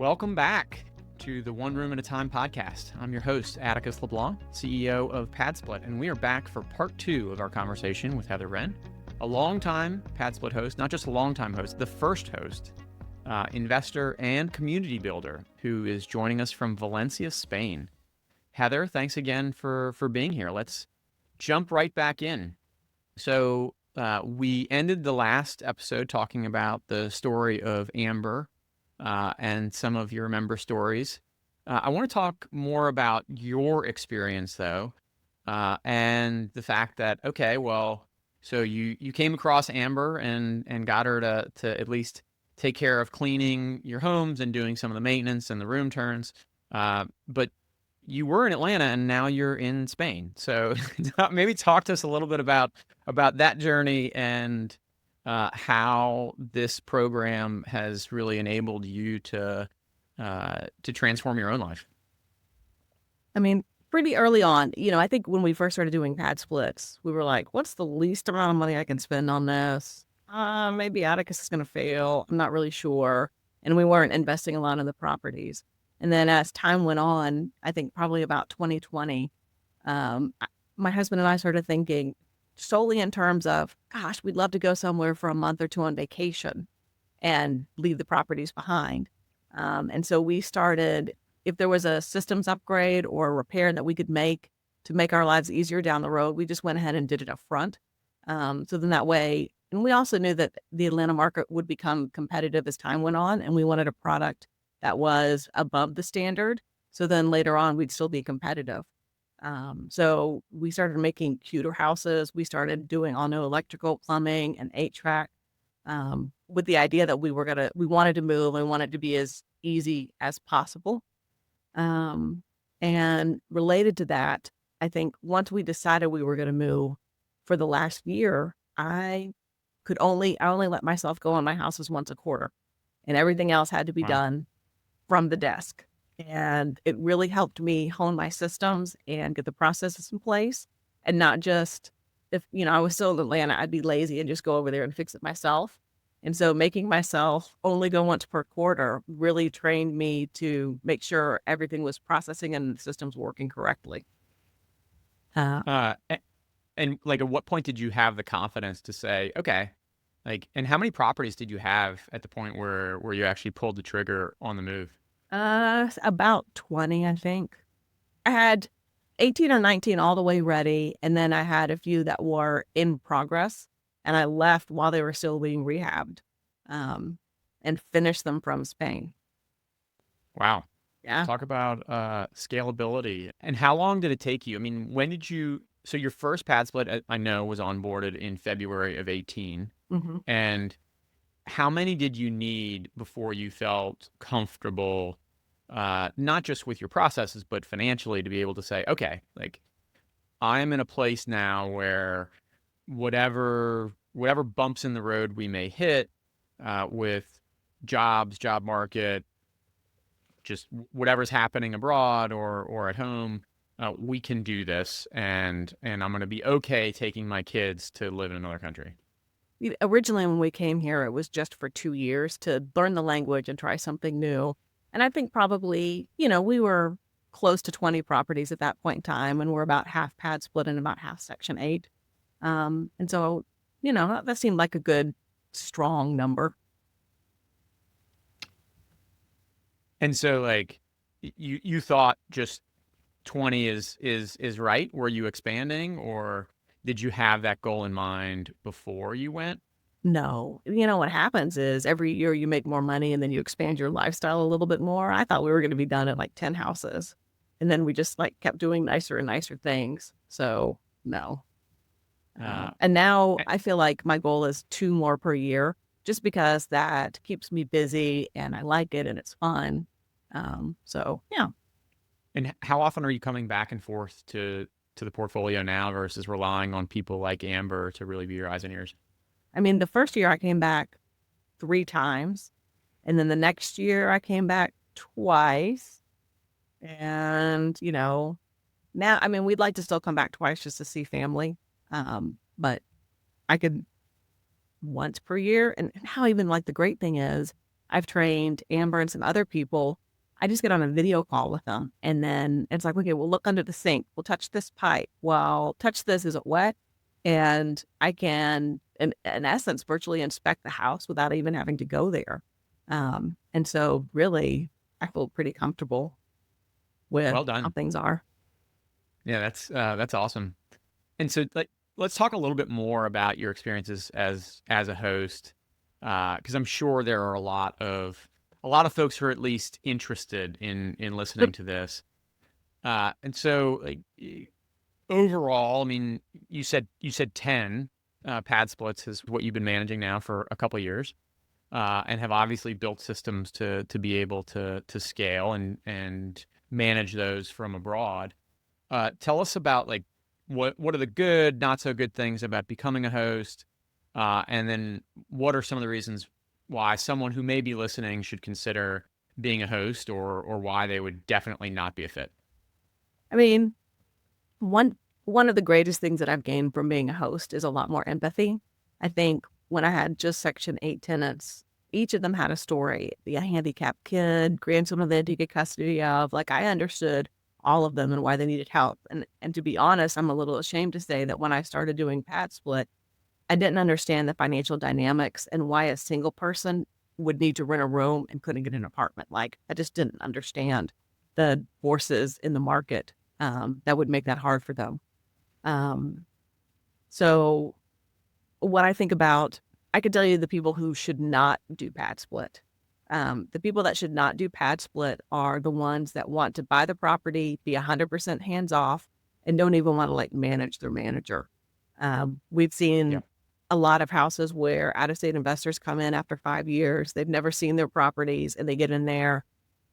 Welcome back to the One Room at a Time podcast. I'm your host, Atticus LeBlanc, CEO of PadSplit, and we are back for part 2 of our conversation with Heather Wren, a longtime PadSplit host, not just a longtime host, the first host, investor and community builder who is joining us from Valencia, Spain. Heather, thanks again for being here. Let's jump right back in. So we ended the last episode talking about the story of Amber and some of your member stories. I want to talk more about your experience, though, and the fact that, okay, well, so you came across Amber and got her to at least take care of cleaning your homes and doing some of the maintenance and the room turns. But you were in Atlanta and now you're in Spain. So maybe talk to us a little bit about that journey and how this program has really enabled you to transform your own life. I mean, pretty early on, I think when we first started doing pad splits, we were like, what's the least amount of money I can spend on this? Maybe Atticus is going to fail. I'm not really sure. And we weren't investing a lot in the properties. And then as time went on, I think probably about 2020, my husband and I started thinking solely in terms of, gosh, we'd love to go somewhere for a month or two on vacation and leave the properties behind. And so we started, if there was a systems upgrade or a repair that we could make to make our lives easier down the road, we just went ahead and did it up front. So then that way, and we also knew that the Atlanta market would become competitive as time went on, and we wanted a product that was above the standard. So then later on, we'd still be competitive. So we started making cuter houses. We started doing all new electrical, plumbing, and HVAC with the idea that we wanted to move and wanted to be as easy as possible. And related to that, I think once we decided we were going to move for the last year, I only let myself go on my houses once a quarter, and everything else had to be done from the desk. And it really helped me hone my systems and get the processes in place, and not just if, I was still in Atlanta, I'd be lazy and just go over there and fix it myself. And so making myself only go once per quarter really trained me to make sure everything was processing and the systems working correctly. And like, at what point did you have the confidence to say, okay, like, and how many properties did you have at the point where you actually pulled the trigger on the move? About 20, I think. I had 18 or 19 all the way ready, and then I had a few that were in progress, and I left while they were still being rehabbed, and finished them from Spain. Wow. Yeah. Talk about scalability. And how long did it take you? I mean, so your first PadSplit, I know, was onboarded in February of 18. Mm-hmm. And how many did you need before you felt comfortable, not just with your processes, but financially, to be able to say, okay, like, I'm in a place now where whatever bumps in the road we may hit with jobs, job market, just whatever's happening abroad or at home, we can do this, and I'm going to be okay taking my kids to live in another country. Originally, when we came here, it was just for 2 years to learn the language and try something new. And I think probably, we were close to 20 properties at that point in time, and we're about half PadSplit and about half Section 8. And so, that seemed like a good, strong number. And so, like, you thought just 20 is right? Were you expanding, or did you have that goal in mind before you went? No. What happens is every year you make more money and then you expand your lifestyle a little bit more. I thought we were going to be done at like 10 houses. And then we just kept doing nicer and nicer things. So no. And now I feel like my goal is 2 more per year, just because that keeps me busy and I like it and it's fun. So yeah. And how often are you coming back and forth to the portfolio now versus relying on people like Amber to really be your eyes and ears? I mean, the first year I came back 3 times, and then the next year I came back twice. And, now, I mean, we'd like to still come back twice just to see family. But I could once per year. And now even the great thing is I've trained Amber and some other people. I just get on a video call with them. And then it's like, okay, we'll look under the sink. We'll touch this pipe. Well, touch this. Is it wet? And I can, in essence, virtually inspect the house without even having to go there. And so really, I feel pretty comfortable with Well how done. things are. Yeah, that's awesome. And so, like, let's talk a little bit more about your experiences as a host, because I'm sure there are a lot of folks who are at least interested in listening to this. And so, like, overall, I mean, you said 10 pad splits is what you've been managing now for a couple of years, and have obviously built systems to be able to scale and manage those from abroad. Tell us about, like, what are the good, not so good things about becoming a host, and then what are some of the reasons why someone who may be listening should consider being a host, or why they would definitely not be a fit. I mean, one of the greatest things that I've gained from being a host is a lot more empathy. I think when I had just Section 8 tenants, each of them had a story. The handicapped kid, grandson they had to get custody of. Like, I understood all of them and why they needed help. And to be honest, I'm a little ashamed to say that when I started doing PadSplit, I didn't understand the financial dynamics and why a single person would need to rent a room and couldn't get an apartment. Like, I just didn't understand the forces in the market that would make that hard for them. Um, so what I think about, I could tell you the people who should not do PadSplit. The people that should not do PadSplit are the ones that want to buy the property, be 100% hands off, and don't even want to like manage their manager. We've Yeah, seen a lot of houses where out-of-state investors come in after 5 years. They've never seen their properties, and they get in there,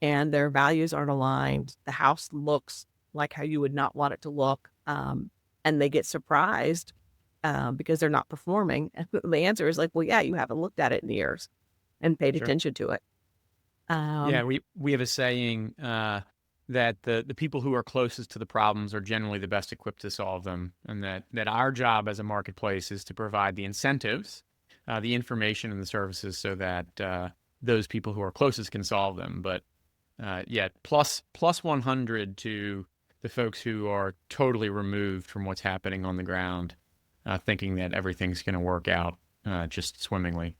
and their values aren't aligned. The house looks like how you would not want it to look, and they get surprised because they're not performing. And the answer is like, well, yeah, you haven't looked at it in years and paid sure. attention to it. Yeah, Um, we have a saying that the people who are closest to the problems are generally the best equipped to solve them, and that our job as a marketplace is to provide the incentives, the information, and the services so that those people who are closest can solve them. But yeah, plus 100 to the folks who are totally removed from what's happening on the ground, thinking that everything's going to work out just swimmingly.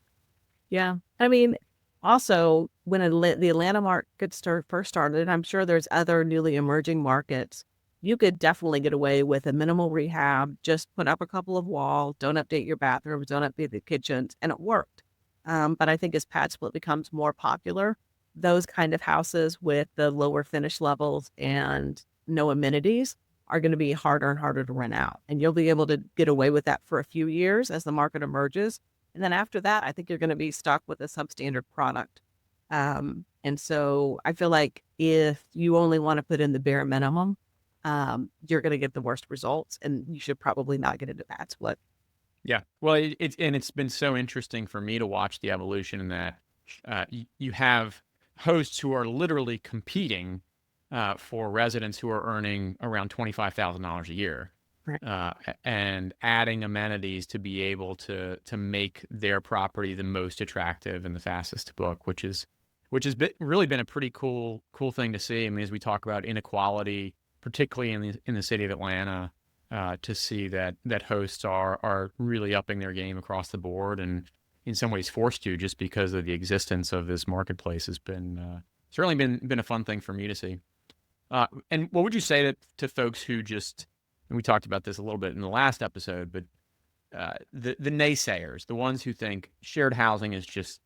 yeah. I mean, also, when the Atlanta market first started, I'm sure there's other newly emerging markets, you could definitely get away with a minimal rehab, just put up a couple of walls, don't update your bathrooms, don't update the kitchens, and it worked. But I think as PadSplit becomes more popular, those kind of houses with the lower finish levels and no amenities are going to be harder and harder to rent out. And you'll be able to get away with that for a few years as the market emerges. And then after that, I think you're going to be stuck with a substandard product. And so I feel like if you only want to put in the bare minimum, you're going to get the worst results, and you should probably not get into PadSplit. Yeah. Well, it's been so interesting for me to watch the evolution in that you have hosts who are literally competing for residents who are earning around $25,000 a year, Right. and adding amenities to be able to make their property the most attractive and the fastest to book, really been a pretty cool thing to see. I mean, as we talk about inequality, particularly in the city of Atlanta, to see that hosts are really upping their game across the board, and in some ways forced to, just because of the existence of this marketplace, has been certainly been a fun thing for me to see. And what would you say to folks who just, and we talked about this a little bit in the last episode, but the naysayers, the ones who think shared housing is just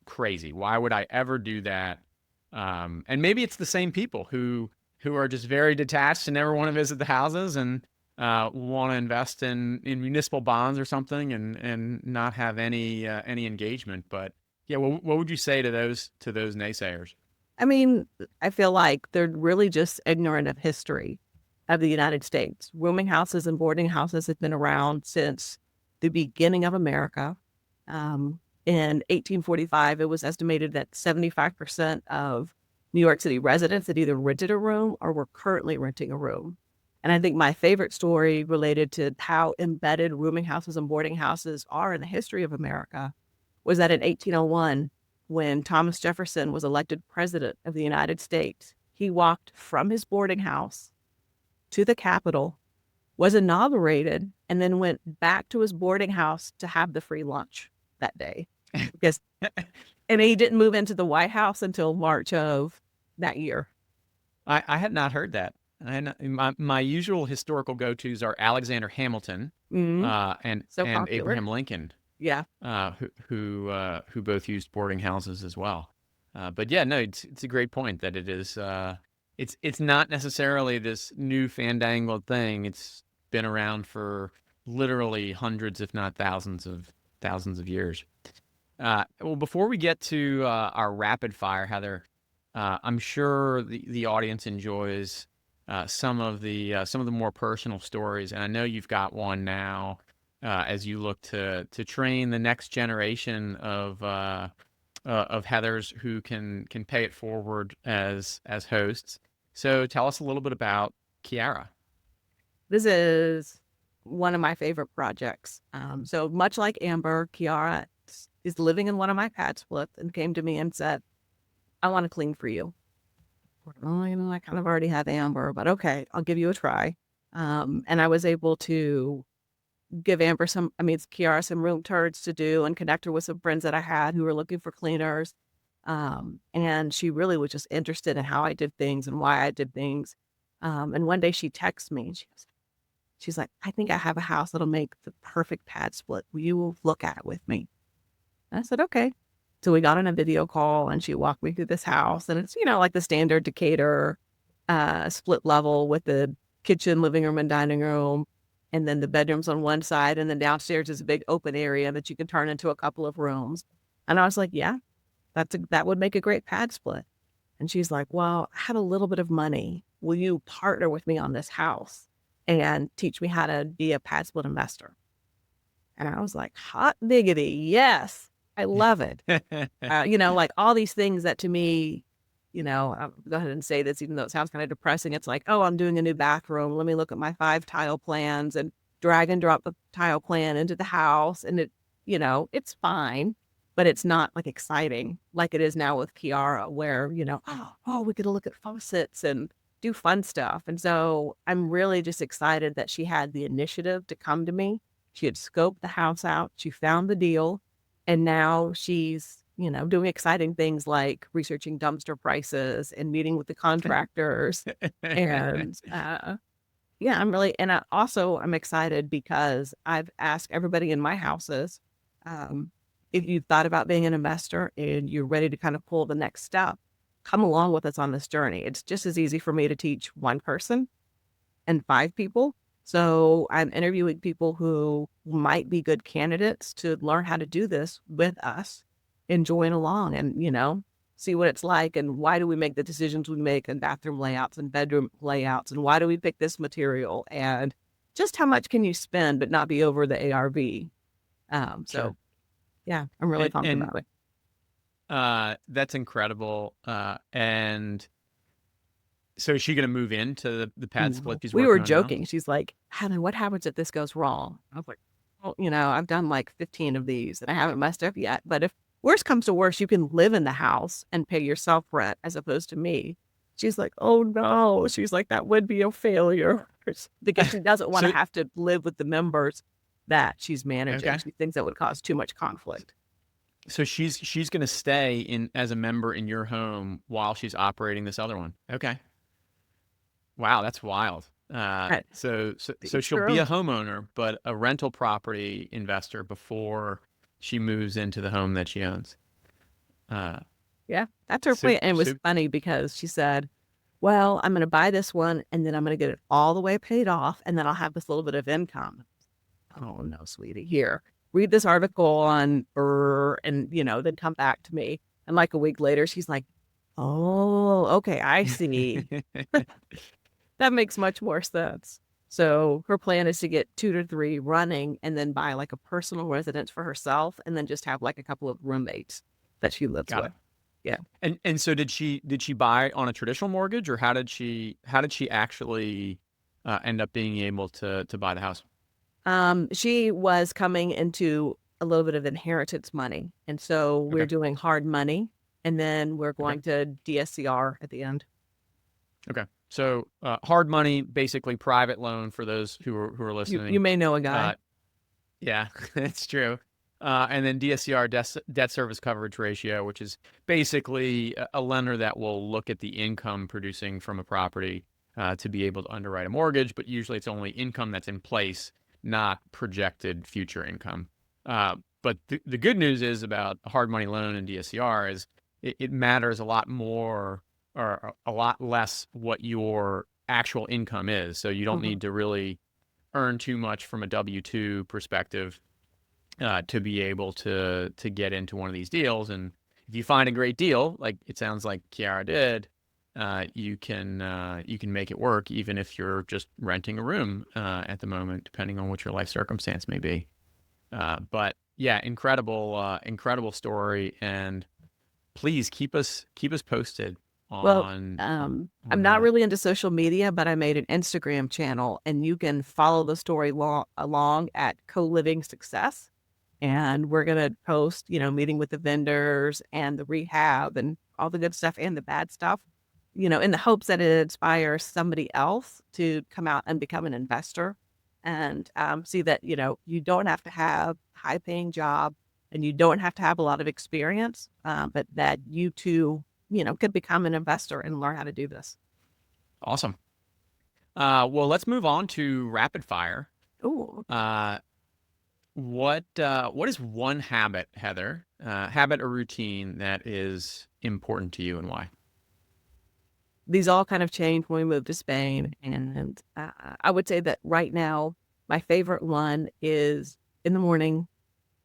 crazy. Why would I ever do that? And maybe it's the same people who are just very detached and never want to visit the houses, and want to invest in municipal bonds or something, and not have any engagement. But yeah, what would you say to those naysayers? I mean, I feel like they're really just ignorant of history of the United States. Rooming houses and boarding houses have been around since the beginning of America. In 1845, it was estimated that 75% of New York City residents had either rented a room or were currently renting a room. And I think my favorite story related to how embedded rooming houses and boarding houses are in the history of America was that in 1801, when Thomas Jefferson was elected president of the United States. He walked from his boarding house to the Capitol, was inaugurated, and then went back to his boarding house to have the free lunch that day. Because, and he didn't move into the White House until March of that year. I had not heard that. My usual historical go-tos are Alexander Hamilton and Abraham Lincoln. Yeah. Who both used boarding houses as well. But yeah, no, it's a great point that it is. It's not necessarily this new fandangled thing. It's been around for literally hundreds, if not thousands of years. Well, before we get to our rapid fire, Heather, I'm sure the audience enjoys some of the more personal stories, and I know you've got one now as you look to train the next generation of Heathers who can pay it forward as hosts. So tell us a little bit about Kiara. This is one of my favorite projects. So much like Amber, Kiara is living in one of my PadSplits and came to me and said, I want to clean for you. Oh, I kind of already have Amber, but okay, I'll give you a try. And I was able to give Kiara some room turds to do and connect her with some friends that I had who were looking for cleaners. And she really was just interested in how I did things and why I did things. And one day she texts me and she's like, I think I have a house that'll make the perfect PadSplit. Will you look at it with me? And I said, okay. So we got on a video call and she walked me through this house, and it's, like the standard Decatur split level with the kitchen, living room, and dining room, and then the bedrooms on one side, and then downstairs is a big open area that you can turn into a couple of rooms. And I was like, yeah, that would make a great PadSplit. And she's like, well, I have a little bit of money. Will you partner with me on this house and teach me how to be a PadSplit investor? And I was like, hot diggity, yes. I love it. Like all these things that to me, I'll go ahead and say this, even though it sounds kind of depressing. It's like, oh, I'm doing a new bathroom. Let me look at my 5 tile plans and drag and drop the tile plan into the house. And it's fine, but it's not like exciting like it is now with Kiara, where, we get to look at faucets and do fun stuff. And so I'm really just excited that she had the initiative to come to me. She had scoped the house out. She found the deal. And now she's, doing exciting things like researching dumpster prices and meeting with the contractors. And I'm excited because I've asked everybody in my houses, if you've thought about being an investor and you're ready to kind of pull the next step, come along with us on this journey. It's just as easy for me to teach one person and 5 people. So I'm interviewing people who might be good candidates to learn how to do this with us and join along and, see what it's like and why do we make the decisions we make in bathroom layouts and bedroom layouts and why do we pick this material and just how much can you spend but not be over the ARV. Sure. Yeah, I'm really pumped about it. That's incredible. And so is she going to move into the PadSplit? We were joking. Now? She's like, Hannah, what happens if this goes wrong? I was like, well, I've done like 15 of these and I haven't messed up yet. But if worst comes to worst, you can live in the house and pay yourself rent as opposed to me. She's like, oh no. She's like, that would be a failure because she doesn't want to have to live with the members that she's managing. Okay. She thinks that would cause too much conflict. So she's going to stay in as a member in your home while she's operating this other one. Okay. Wow, that's wild. Right. So she'll be a homeowner, but a rental property investor before she moves into the home that she owns. Yeah, that's her plan. And it was funny because she said, well, I'm going to buy this one and then I'm going to get it all the way paid off and then I'll have this little bit of income. Oh, no, sweetie. Here, read this article on and, then come back to me. And like a week later, she's like, oh, okay, I see. That makes much more sense. So her plan is to get 2 to 3 running and then buy like a personal residence for herself and then just have like a couple of roommates that she lives with. Yeah. And so did she buy on a traditional mortgage or how did she actually end up being able to buy the house? She was coming into a little bit of inheritance money. And so we're Okay. doing hard money, and then we're Okay. going to DSCR at the end. Okay. So hard money, basically private loan for those who are You listening. may know a guy. Yeah, it's true. And then DSCR, debt service coverage ratio, which is basically a lender that will look at the income producing from a property to be able to underwrite a mortgage, but usually it's only income that's in place, not projected future income. But the good news is about a hard money loan and DSCR is it matters a lot more or a lot less what your actual income is. So you don't Mhm. need to really earn too much from a W-2 perspective to be able to get into one of these deals. And if you find a great deal, like it sounds like Kiara did, you can make it work, even if you're just renting a room at the moment, depending on what your life circumstance may be. But yeah, incredible story, and please keep us posted Well, on I'm not that. really into social media, but I made an Instagram channel, and you can follow the story along at Co-Living Success. And we're going to post, meeting with the vendors and the rehab and all the good stuff and the bad stuff, in the hopes that it inspires somebody else to come out and become an investor and see that, you don't have to have a high paying job and you don't have to have a lot of experience, but that you too, could become an investor and learn how to do this. Awesome. Well, let's move on to rapid fire. Ooh. What is one habit, Heather, habit or routine that is important to you, and why? These all kind of changed when we moved to Spain. And I would say that right now, my favorite one is in the morning.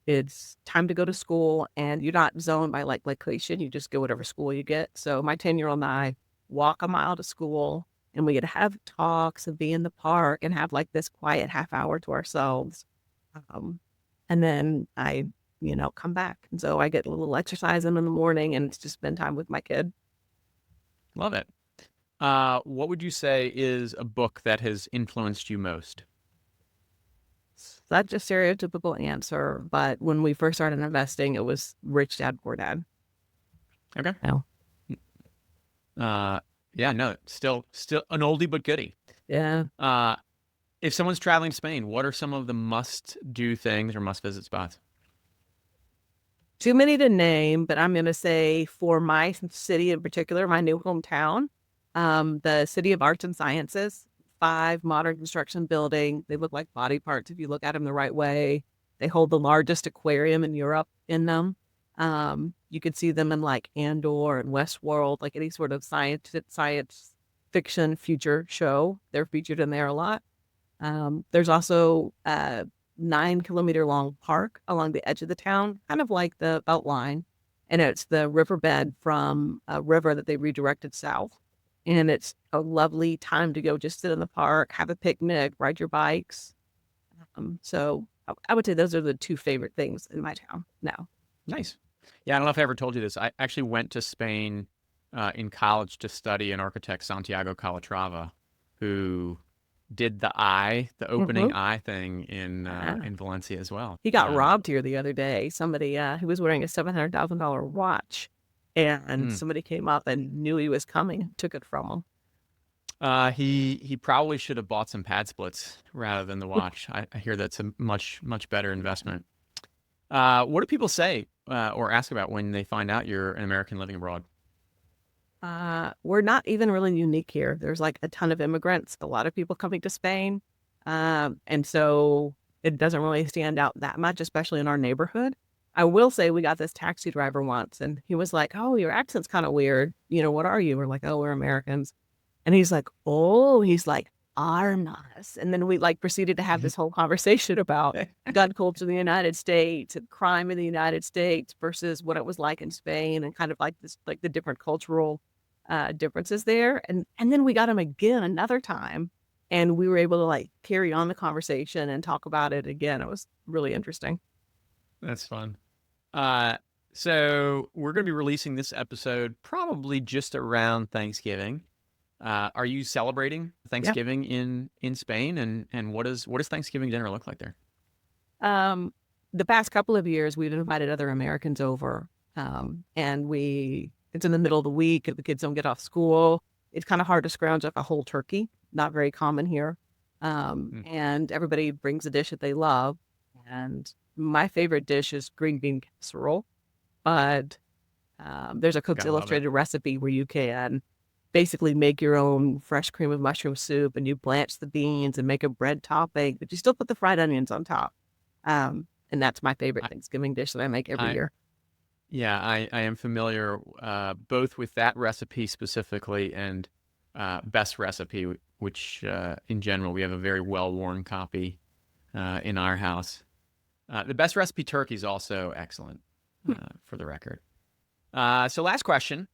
It's time to go to school, and you're not zoned by like location. You just go whatever school you get. So my 10-year-old and I walk a mile to school, and we get to have talks and be in the park and have like this quiet half hour to ourselves. Um, and then I, come back. And so I get a little exercise in the morning, and it's just spend time with my kid. Love it. What would you say is a book that has influenced you most? Such a stereotypical answer, but when we first started investing, it was Rich Dad Poor Dad. Okay. No. Yeah, no, still an oldie but goodie. Yeah. If someone's traveling to Spain, what are some of the must-do things or must-visit spots? Too many to name, but I'm going to say for my city in particular, my new hometown, the City of Arts and Sciences, 5 modern construction buildings. They look like body parts if you look at them the right way. They hold the largest aquarium in Europe in them. You could see them in like Andor and Westworld, like any sort of science fiction future show. They're featured in there a lot. There's also a 9-kilometer long park along the edge of the town, kind of like the Beltline. And it's the riverbed from a river that they redirected south. And it's a lovely time to go just sit in the park, have a picnic, ride your bikes. So I would say those are the 2 favorite things in my town now. Nice. Yeah, I don't know if I ever told you this. I actually went to Spain in college to study an architect, Santiago Calatrava, who did the opening Mhm. eye thing Ah. in Valencia as well. He got robbed here the other day. Somebody, he was wearing a $700,000 watch, and Mm. somebody came up and knew he was coming and took it from him. He probably should have bought some PadSplits rather than the watch. I hear that's a much better investment. What do people say or ask about when they find out you're an American living abroad? We're not even really unique here. There's like a ton of immigrants, a lot of people coming to Spain. And so it doesn't really stand out that much, especially in our neighborhood. I will say we got this taxi driver once and he was like, "Oh, your accent's kind of weird. What are you?" We're like, "Oh, we're Americans." And he's like, "Oh," he's like, "Armas." And then we like proceeded to have this whole conversation about gun culture in the United States and crime in the United States versus what it was like in Spain and kind of like this, like the different cultural differences there. And then we got him again another time and we were able to like carry on the conversation and talk about it again. It was really interesting. That's fun. Uh, so we're going to be releasing this episode probably just around Thanksgiving. Are you celebrating Yeah. Thanksgiving in Spain? And what does Thanksgiving dinner look like there? the past couple of years, we've invited other Americans over, and it's in the middle of the week, and the kids don't get off school. It's kind of hard to scrounge up a whole turkey. Not very common here. And everybody brings a dish that they love. And my favorite dish is green bean casserole. But there's a Cook's Gotta love it. Illustrated recipe where you can basically make your own fresh cream of mushroom soup, and you blanch the beans and make a bread topping, but you still put the fried onions on top. And that's my favorite Thanksgiving dish that I make every year. Yeah, I am familiar both with that recipe specifically and Best Recipe, which in general, we have a very well-worn copy in our house. The Best Recipe turkey is also excellent, for the record. So last question.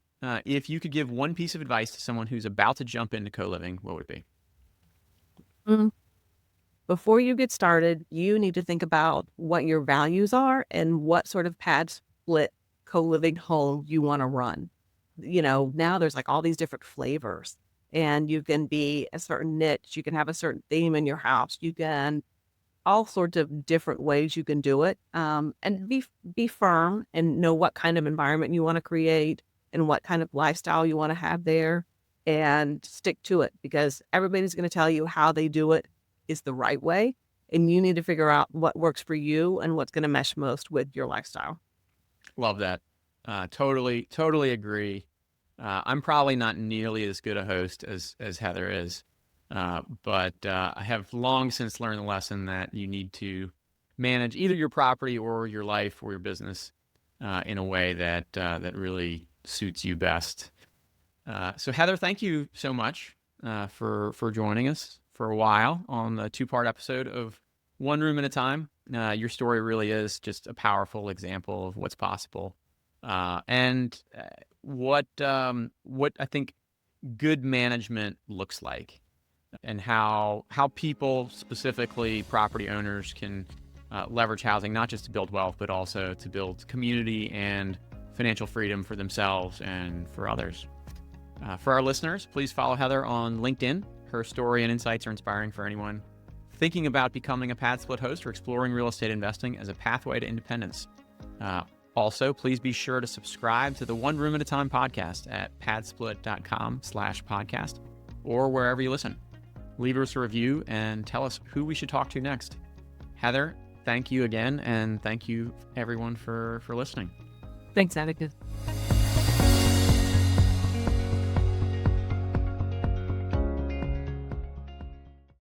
If you could give one piece of advice to someone who's about to jump into co-living, what would it be? Before you get started, you need to think about what your values are and what sort of PadSplit co-living home you want to run. Now there's like all these different flavors, and you can be a certain niche. You can have a certain theme in your house. You can all sorts of different ways you can do it. And be firm and know what kind of environment you want to create and what kind of lifestyle you want to have there, and stick to it, because everybody's going to tell you how they do it is the right way, and you need to figure out what works for you and what's going to mesh most with your lifestyle. Love that. Totally agree. I'm probably not nearly as good a host as Heather is, but I have long since learned the lesson that you need to manage either your property or your life or your business in a way that really suits you best. So Heather, thank you so much for joining us for a while on the 2-part episode of One Room at a Time. Your story really is just a powerful example of what's possible, and what I think good management looks like, and how people, specifically property owners, can leverage housing not just to build wealth, but also to build community and financial freedom for themselves and for others. For our listeners, please follow Heather on LinkedIn. Her story and insights are inspiring for anyone thinking about becoming a PadSplit host or exploring real estate investing as a pathway to independence. Also, please be sure to subscribe to the One Room at a Time podcast at padsplit.com/podcast or wherever you listen. Leave us a review and tell us who we should talk to next. Heather, thank you again, and thank you everyone for listening. Thanks, Atticus.